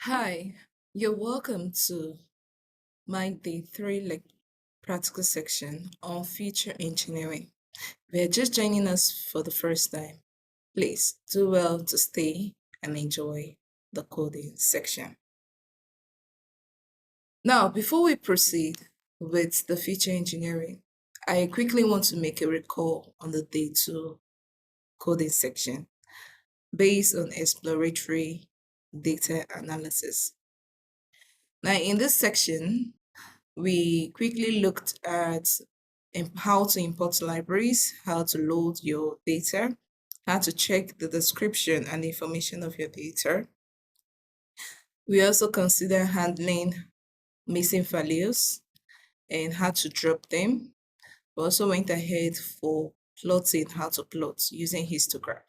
Hi, you're welcome to my day three practical section on feature engineering. If you're just joining us for the first time, please do well to stay and enjoy the coding section. Now, before we proceed with the feature engineering, I quickly want to make a recall on the day two coding section based on exploratory data analysis. Now, in this section, we quickly looked at how to import libraries, how to load your data, how to check the description and information of your data. We also consider handling missing values and how to drop them. We also went ahead for plotting, how to plot using histogram.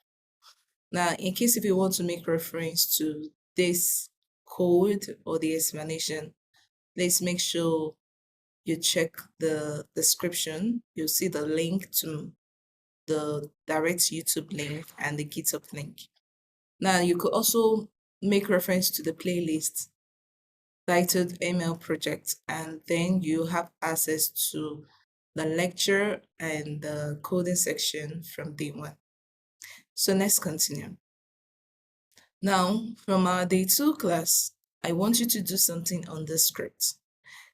Now, in case if you want to make reference to this code or the explanation, let's make sure you check the description. You'll see the link to the direct YouTube link and the GitHub link. Now, you could also make reference to the playlist titled ML Project, and then you have access to the lecture and the coding section from day one. So let's continue. Now, from our day two class, I want you to do something on the script.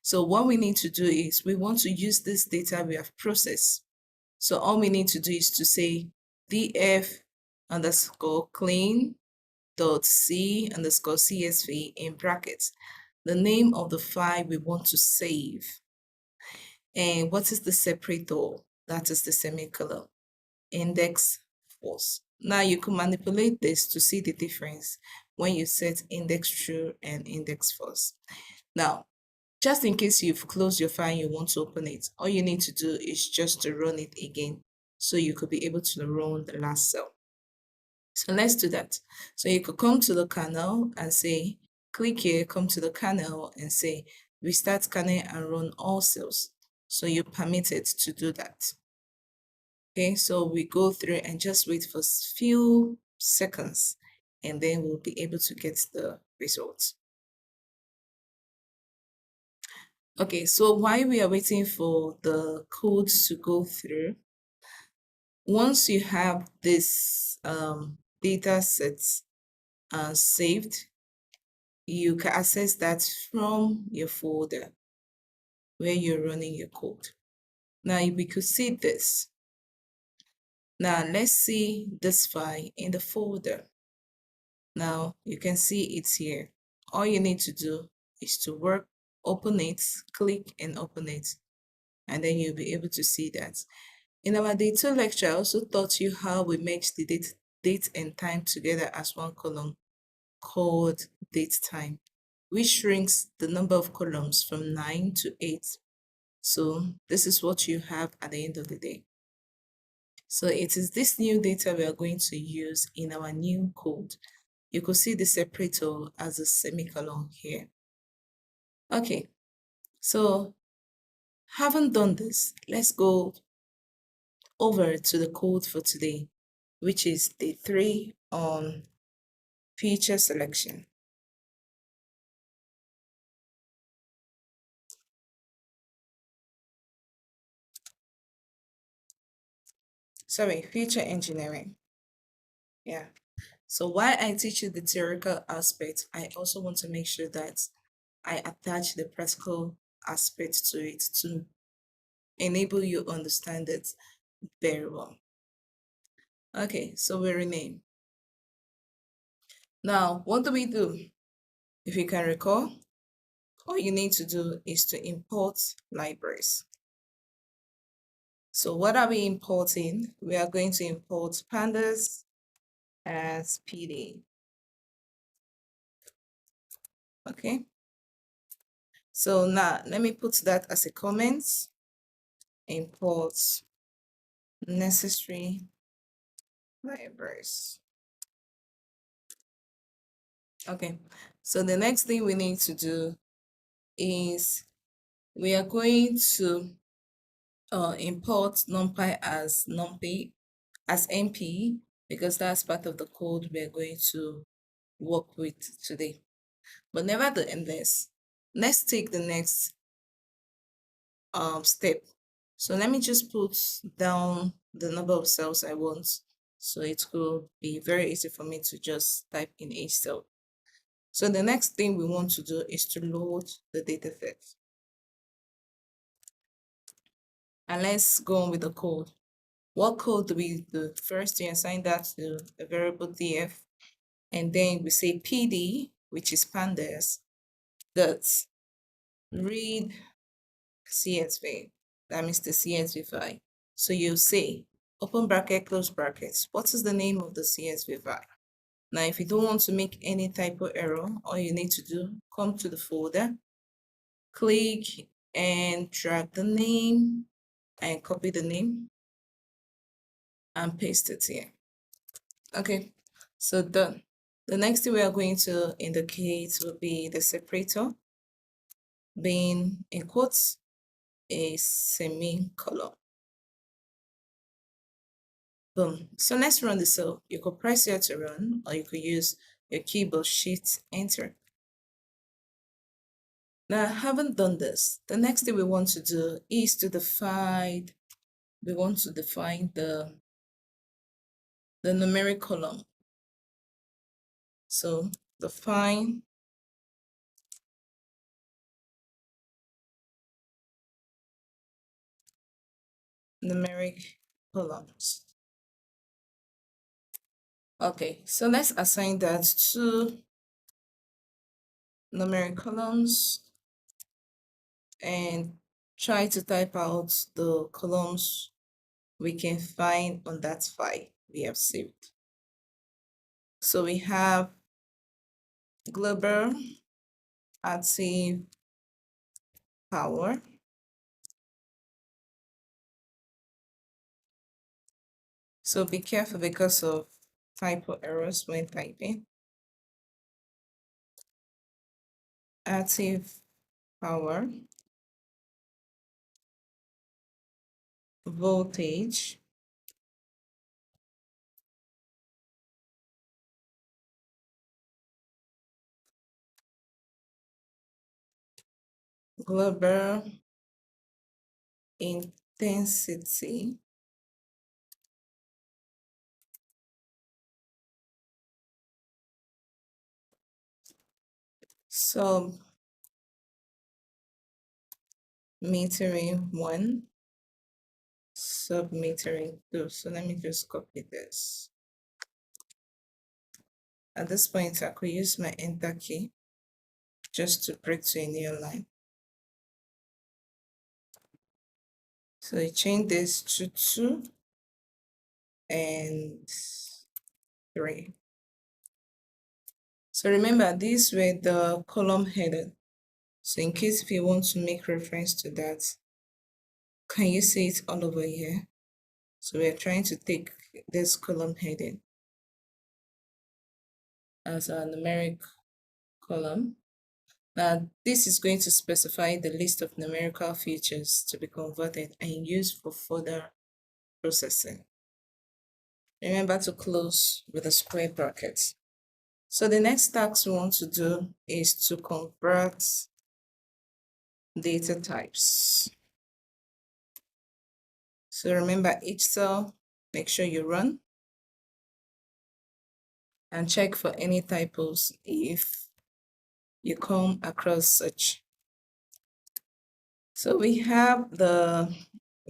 So what we need to do is we want to use this data we have processed. So all we need to do is to say df underscore clean dot c underscore csv in brackets, the name of the file we want to save. And what is the separator? That is the semicolon. Index false. Now you can manipulate this to see the difference when you set index true and index false. Now, just in case you've closed your file and you want to open it, all you need to do is just to run it again so you could be able to run the last cell. So let's do that. So you could come to the kernel and say, click here, come to the kernel and say, restart kernel and run all cells. So you're permitted to do that. Okay, so we go through and just wait for a few seconds and then we'll be able to get the results. Okay, so while we are waiting for the code to go through, once you have this data set saved, you can access that from your folder where you're running your code. Now we could see this. Now let's see this file in the folder. Now you can see it's here. All you need to do is to open it, click and open it, and then you'll be able to see that. In our day two lecture, I also taught you how we merge the date and time together as one column called datetime, which shrinks the number of columns from 9 to 8. So this is what you have at the end of the day. So it is this new data we are going to use in our new code. You could see the separator as a semicolon here. Okay, so having done this, let's go over to the code for today, which is day 3 on feature selection. Sorry, feature engineering. Yeah. So while I teach you the theoretical aspect, I also want to make sure that I attach the practical aspect to it to enable you understand it very well. Okay, so we rename. Now, what do we do? If you can recall, all you need to do is to import libraries. So what are we importing? We are going to import pandas as PD. Okay. So now let me put that as a comment. Import necessary libraries. Okay. So the next thing we need to do is we are going to import numpy as np because that's part of the code we're going to work with today. but nevertheless, let's take the next step. So let me just put down the number of cells I want. So it will be very easy for me to just type in each cell. So the next thing we want to do is to load the dataset. And let's go on with the code. What code do we do? First, we assign that to a variable df, and then we say pd, which is pandas, dot read CSV. That means the CSV file. So you'll say, open bracket, close brackets. What is the name of the CSV file? Now, if you don't want to make any typo error, all you need to do, come to the folder, click and drag the name and copy the name and paste it here. Okay, so done. The next thing we are going to indicate will be the separator being in quotes a semicolon. Boom. So let's run the cell. You could press here to run, or you could use your keyboard shift enter. Now, I haven't done this. The next thing we want to do is to define, we want to define the numeric column. So define numeric columns. Okay, so let's assign that to numeric columns and try to type out the columns we can find on that file we have saved. So we have global active power, so be careful because of typo errors when typing. Active power, voltage, global intensity, submetering 1, submetering 2. So let me just copy this. At this point, I could use my enter key just to break to a new line. So I change this to 2 and 3. So remember, these were the column headed. So in case if you want to make reference to that, can you see it all over here? So we are trying to take this column heading as a numeric column. Now, this is going to specify the list of numerical features to be converted and used for further processing. Remember to close with a square bracket. So the next task we want to do is to convert data types. So remember, each cell, make sure you run and check for any typos if you come across such. So we have the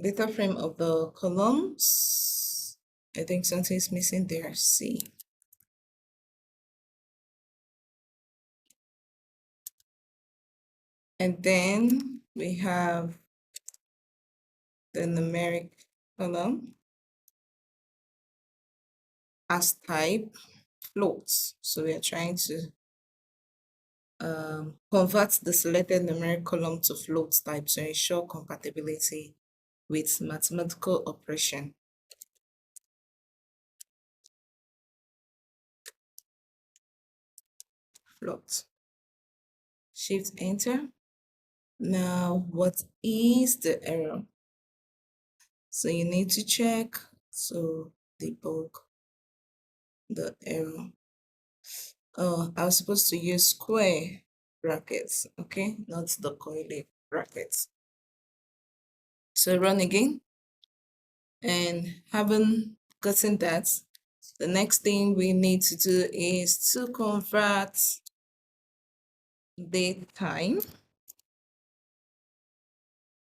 data frame of the columns. I think something is missing there. C. And then we have the numeric column as type floats. So we are trying to convert the selected numeric column to float type to ensure compatibility with mathematical operation. Float. Shift enter. Now, what is the error? So you need to check. So debug the error. Oh, I was supposed to use square brackets, okay, not the curly brackets. So run again, and having gotten that, the next thing we need to do is to convert datetime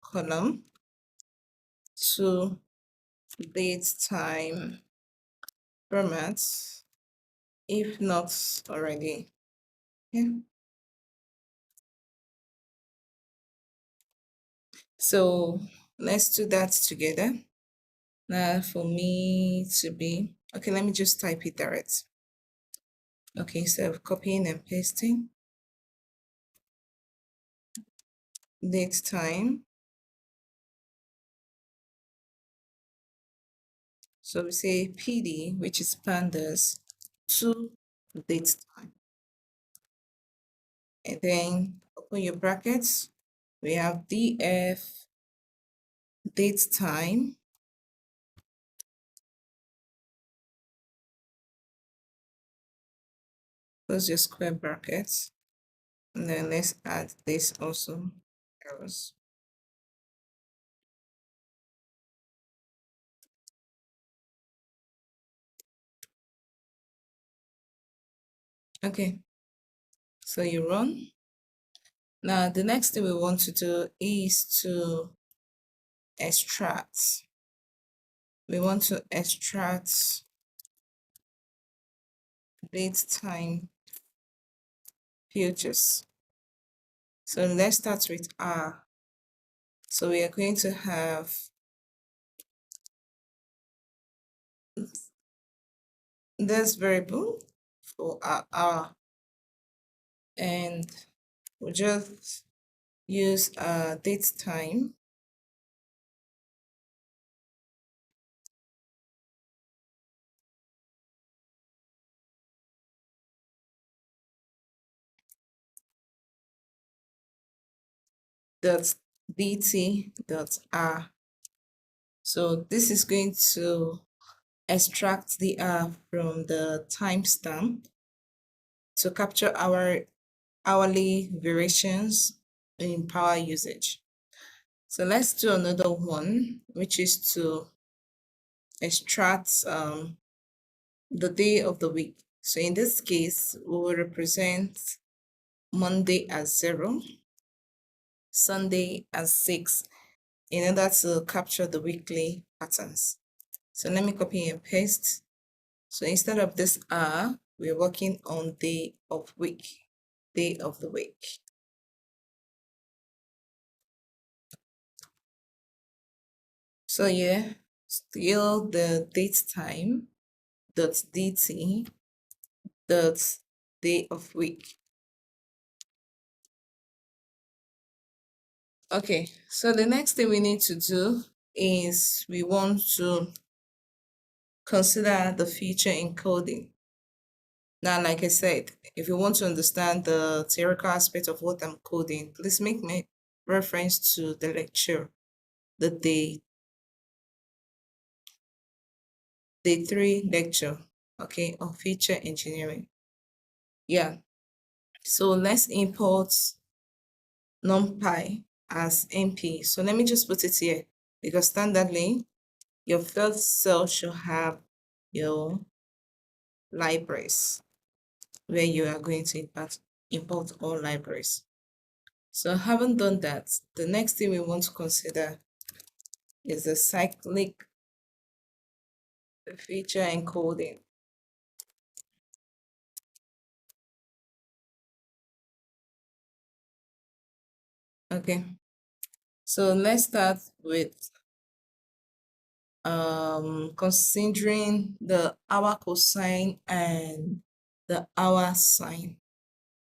column to datetime format, if not already. Yeah. So let's do that together. Now for me to be, okay, let me just type it direct. Okay, so copying and pasting. Date time. So we say PD, which is pandas, to date time. And then open your brackets. We have df date time. Close your square brackets. And then let's add this also. Arrows. Okay, so you run. Now the next thing we want to do is to extract. We want to extract date time futures. So let's start with R. So we are going to have this variable for our R, and we'll just use date time. Dot dt dot R. So this is going to extract the R from the timestamp to capture our hourly variations in power usage. So let's do another one, which is to extract the day of the week. So in this case, we will represent Monday as 0, Sunday as 6, in order to capture the weekly patterns. So let me copy and paste. So instead of this R, we're working on day of week, day of the week. So yeah, still the date time dot dt dot day of week. Okay, so the next thing we need to do is we want to consider the feature encoding. Now, like I said, if you want to understand the theoretical aspect of what I'm coding, please make me reference to the lecture, the day 3 lecture, okay, on feature engineering. Yeah, so let's import numpy as np. So let me just put it here, because standardly your first cell should have your libraries, where you are going to import all libraries. So having done that, the next thing we want to consider is the cyclic feature encoding. Okay, so let's start with considering the hour cosine and the hour sine.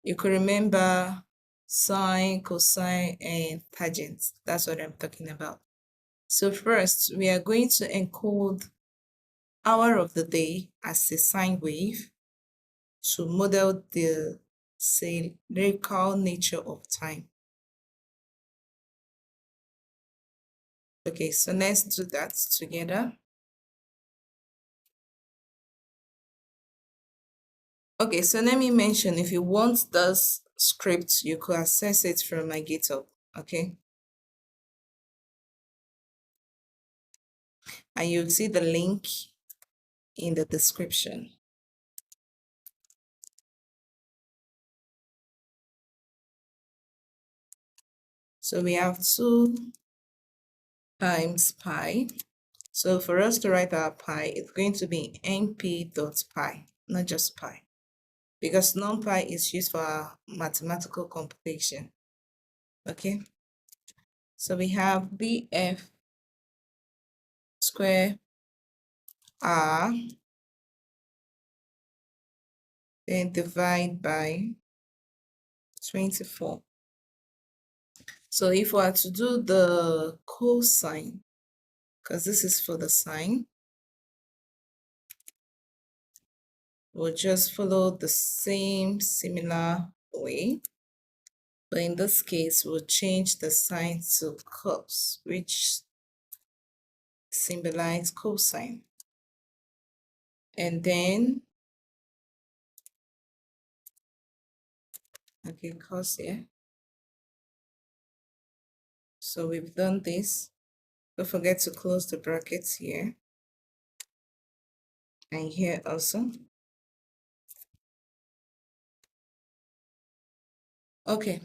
You could remember sine, cosine, and tangent. That's what I'm talking about. So first, we are going to encode hour of the day as a sine wave to model the cylindrical nature of time. Okay, so let's do that together. Okay, so let me mention, if you want this script, you could access it from my GitHub, okay? And you'll see the link in the description. So we have 2 times pi. So for us to write our pi, it's going to be np.pi, not just pi, because numpy is used for our mathematical computation. Okay, so we have df square r, then divide by 24. So if we are to do the cosine, because this is for the sine, we'll just follow the same similar way. But in this case, we'll change the sign to cos, which symbolize cosine. And then, okay, cos here. So we've done this. Don't forget to close the brackets here. And here also. Okay,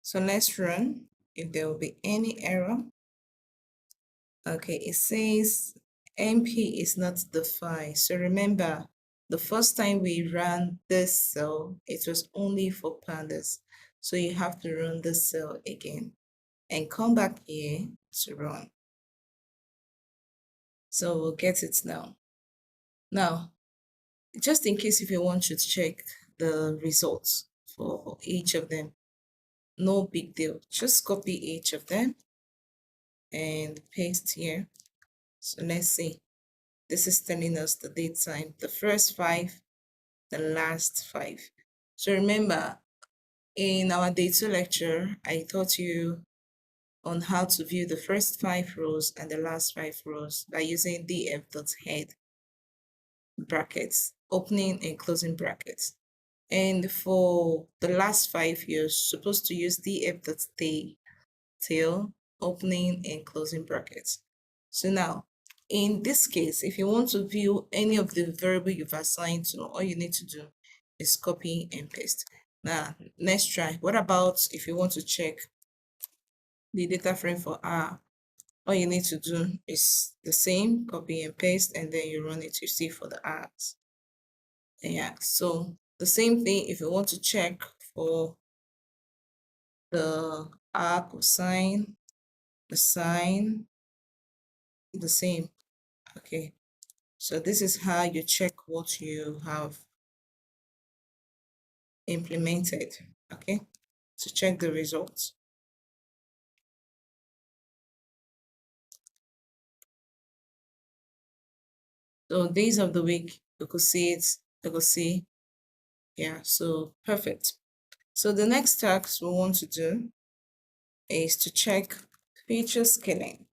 so let's run if there will be any error. Okay, it says MP is not defined. So remember, the first time we ran this cell, it was only for pandas. So you have to run this cell again and come back here to run. So we'll get it now. Now, just in case if you want to check the results for each of them, no big deal. Just copy each of them and paste here. So let's see. This is telling us the date time, the first 5, the last 5. So remember, in our day 2 lecture, I taught you on how to view the first 5 rows and the last 5 rows by using df.head brackets, opening and closing brackets. And for the last 5, you're supposed to use df.tail, opening and closing brackets. So now, in this case, if you want to view any of the variable you've assigned to, all you need to do is copy and paste. Now, let's try. What about if you want to check the data frame for R? All you need to do is the same, copy and paste, and then you run it, you see for the R's. Yeah, so the same thing if you want to check for the R cosine, the sine, the same. Okay, so this is how you check what you have implemented, okay, to check the results. So days of the week, you could see it, you could see, yeah, so perfect. So the next task we want to do is to check feature scaling.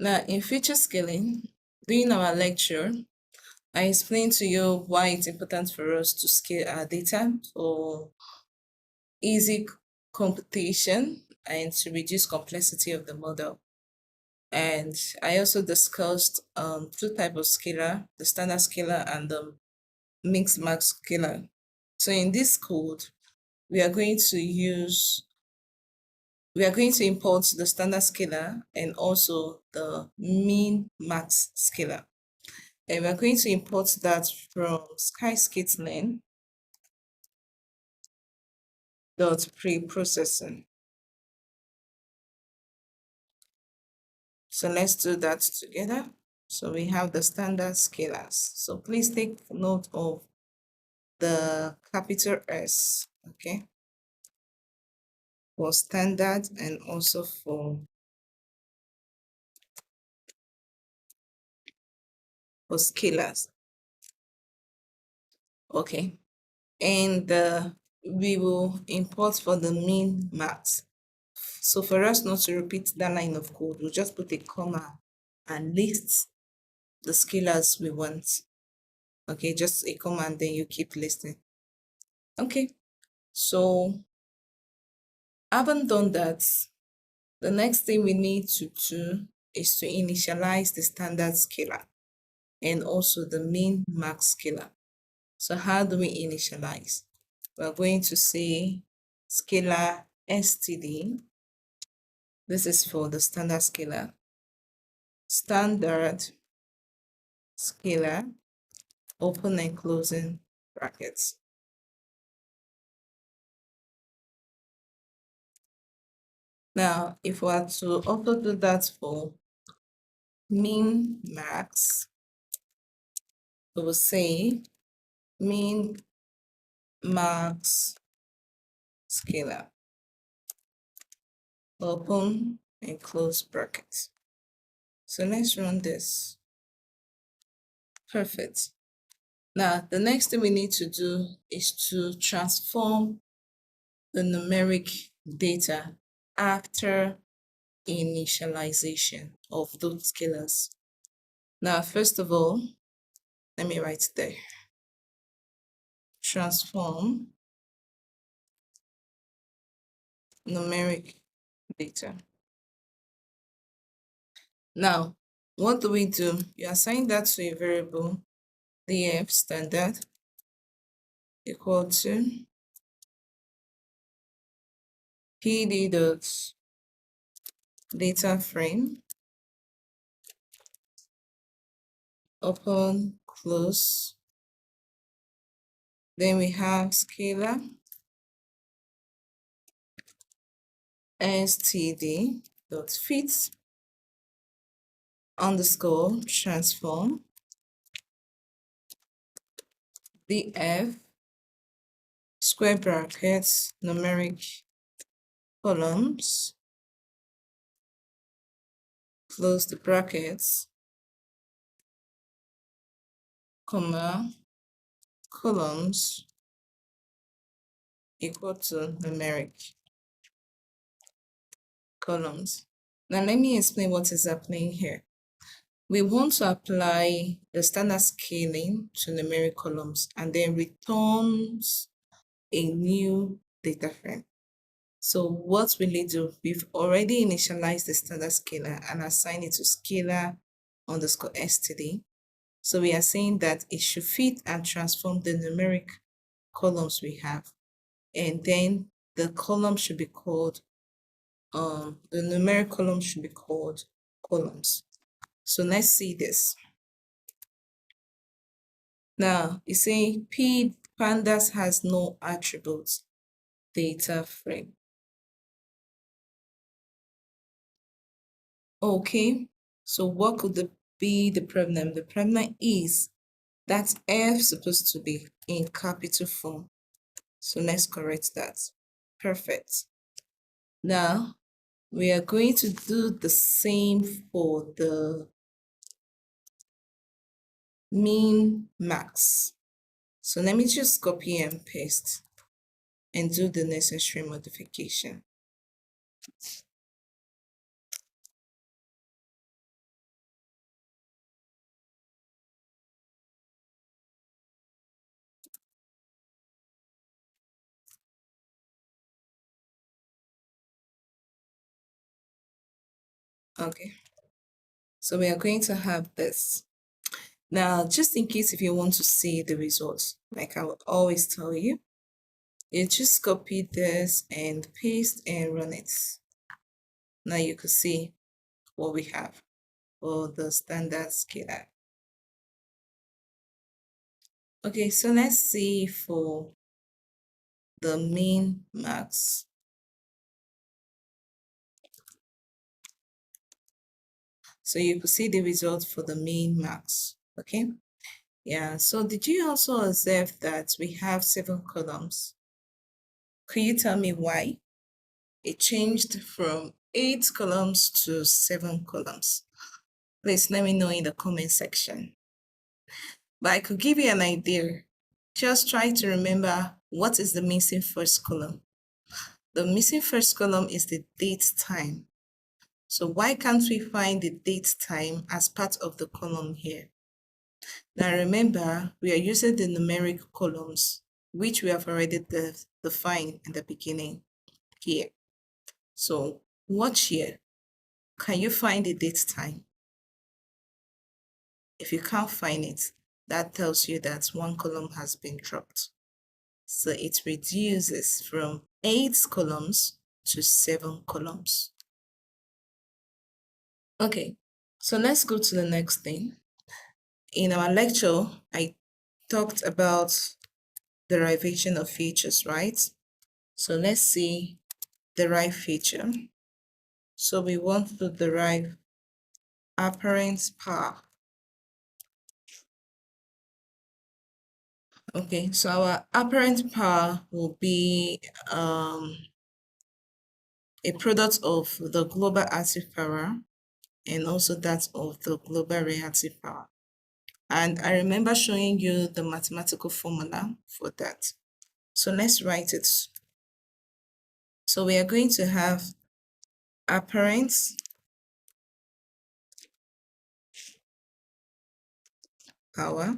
Now, in feature scaling, during our lecture, I explained to you why it's important for us to scale our data for easy computation and to reduce complexity of the model. And I also discussed 2 types of scalar, the standard scalar and the MinMaxScaler. So in this code, we are going to import the standard scalar and also the MinMaxScaler. And we're going to import that from skyscitlearn.preprocessing. So let's do that together. So we have the standard scalars. So please take note of the capital S, okay, for standard and also for scalars. Okay, and we will import for the min max. So for us not to repeat that line of code, we'll just put a comma and list the scalars we want. Okay, just a comma and then you keep listing. Okay, so I haven't done that. The next thing we need to do is to initialize the standard scalar and also the MinMaxScaler. So how do we initialize? We're going to say scalar std. This is for the standard scalar. Standard scalar, open and closing brackets. Now, if we are to also do that for min max, we will say min max scalar, open and close brackets. So let's run this. Perfect. Now, the next thing we need to do is to transform the numeric data after initialization of those scalars. Now, first of all, let me write it there. Transform numeric data. Now, what do? You assign that to a variable df standard equal to pd dot data frame, open, close. Then we have scalar std dot fit underscore transform df square brackets numeric columns, close the brackets, comma, columns equal to numeric columns. Now let me explain what is happening here. We want to apply the standard scaling to numeric columns and then returns a new data frame. So what will it do? We've already initialized the standard scalar and assigned it to scalar underscore std. So we are saying that it should fit and transform the numeric columns we have. And then the column should be called, the numeric column should be called columns. So let's see this. Now, you say pandas has no attributes data frame. Okay, so what could be the problem? The problem is that F supposed to be in capital form. So let's correct that. Perfect. Now, we are going to do the same for the min max. So let me just copy and paste and do the necessary modification. Okay, so we are going to have this. Now, just in case if you want to see the results, like I will always tell you, you just copy this and paste and run it. Now you can see what we have for the standard scalar. Okay, so let's see for the min max. So you could see the result for the min max. Okay, yeah. So did you also observe that we have 7 columns? Could you tell me why it changed from 8 columns to 7 columns? Please let me know in the comment section. But I could give you an idea. Just try to remember what is the missing first column? The missing first column is the date time. So why can't we find the date time as part of the column here? Now remember, we are using the numeric columns, which we have already defined in the beginning here. So watch here. Can you find the date time? If you can't find it, that tells you that one column has been dropped. So it reduces from 8 columns to 7 columns. Okay, so let's go to the next thing. In our lecture, I talked about derivation of features, right? So let's see derive feature. So we want to derive apparent power. Okay, so our apparent power will be a product of the global active power and also that of the global reactive power. And I remember showing you the mathematical formula for that. So let's write it. So we are going to have apparent power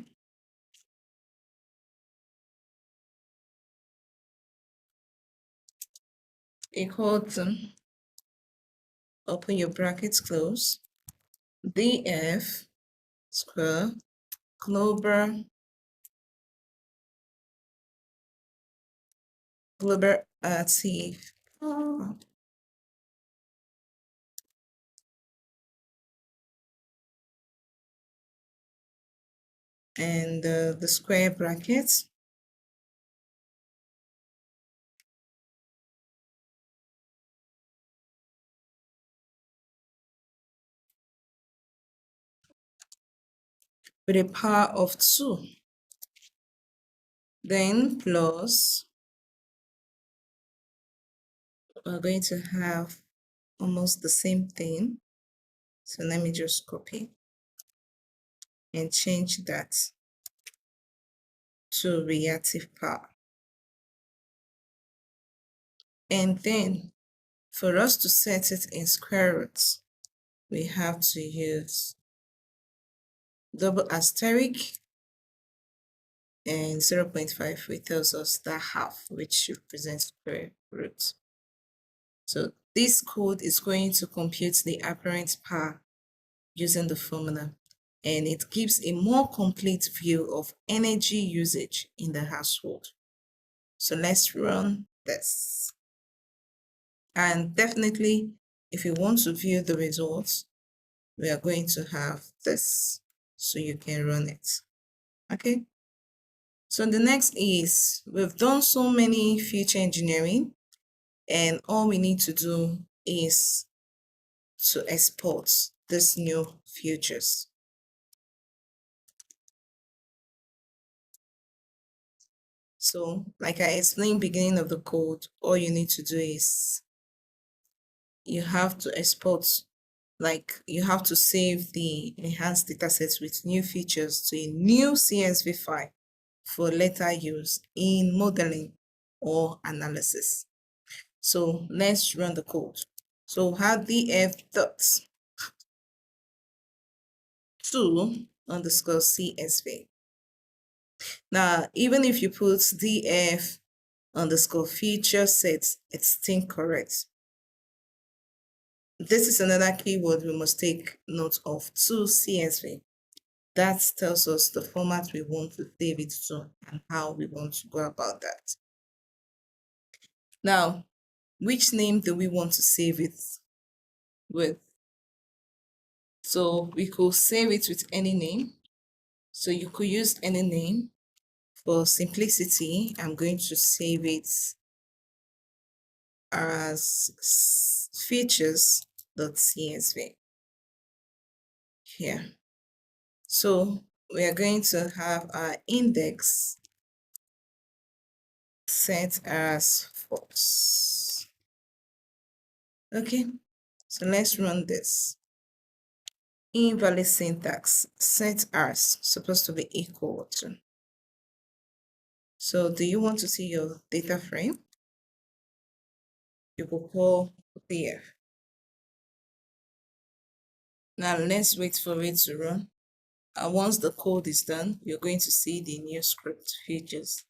equal to, open your brackets, close, df square global active power and the square brackets with a power of 2, then plus, we're going to have almost the same thing. So let me just copy and change that to reactive power. And then for us to set it in square roots, we have to use double asterisk and 0.5, which tells us that half, which represents square root. So this code is going to compute the apparent power using the formula, and it gives a more complete view of energy usage in the household. So let's run this. And definitely, if you want to view the results, we are going to have this so you can run it. Okay. So the next is, we've done so many feature engineering, and all we need to do is to export these new features. So like I explained beginning of the code, all you need to do is you have to export, like you have to save the enhanced datasets with new features to a new CSV file for later use in modeling or analysis. So let's run the code. So have df dot to underscore CSV. Now, even if you put df underscore feature set, it's still correct. This is another keyword we must take note of, to CSV. That tells us the format we want to save it to and how we want to go about that. Now, which name do we want to save it with? So we could save it with any name. So you could use any name. For simplicity, I'm going to save it as features.csv here. So we are going to have our index set as false. Okay, so let's run this. Invalid syntax, set as supposed to be equal to. So do you want to see your data frame? You will call clear. Now let's wait for it to run. And once the code is done, you're going to see the new script features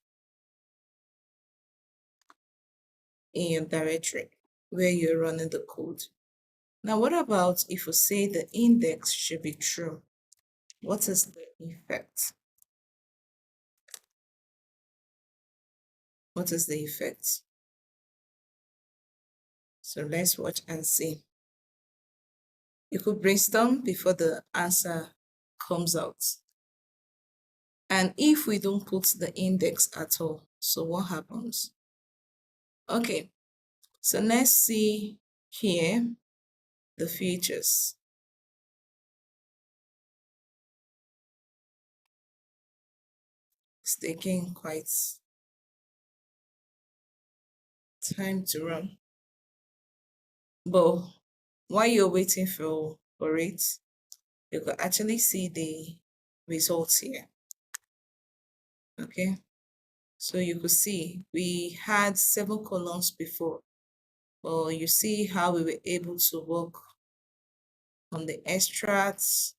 in your directory where you're running the code. Now, what about if we say the index should be true? What is the effect? What is the effect? So let's watch and see. You could brainstorm before the answer comes out. And if we don't put the index at all, so what happens? Okay, so let's see here the features. It's taking quite time to run. But while you're waiting for it, you can actually see the results here. Okay, so you could see we had 7 columns before, but you see how we were able to work on the extracts,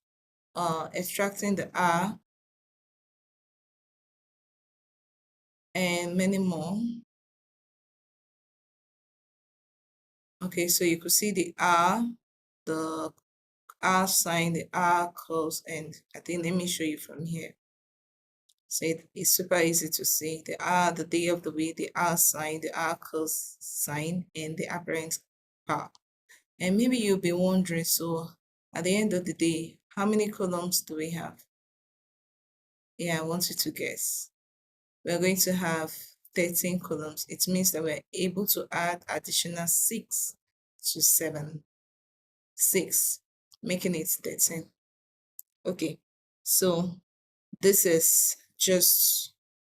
extracting the R and many more. Okay, so you could see the R, the R sign, the R curves, and I think let me show you from here. So it's super easy to see the R, the day of the week, the R sign, the R curves sign, and the apparent R. And maybe you'll be wondering, so at the end of the day, how many columns do we have? Yeah, I want you to guess. We're going to have 13 columns. It means that we're able to add additional 6 to 7. 6, making it 13. Okay, so this is just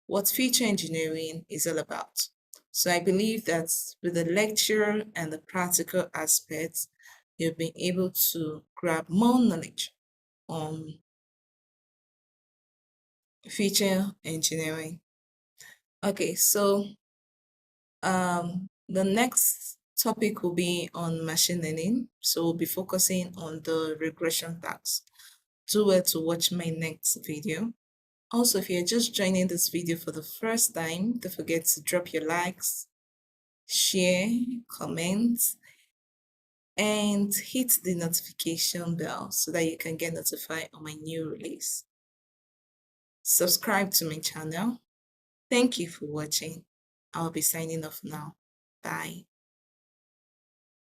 what feature engineering is all about. So I believe that with the lecture and the practical aspects, you'll be able to grab more knowledge on feature engineering. Okay, so the next topic will be on machine learning. So we'll be focusing on the regression tasks. Do well to watch my next video. Also, if you're just joining this video for the first time, don't forget to drop your likes, share, comment, and hit the notification bell so that you can get notified on my new release. Subscribe to my channel. Thank you for watching. I'll be signing off now. Bye.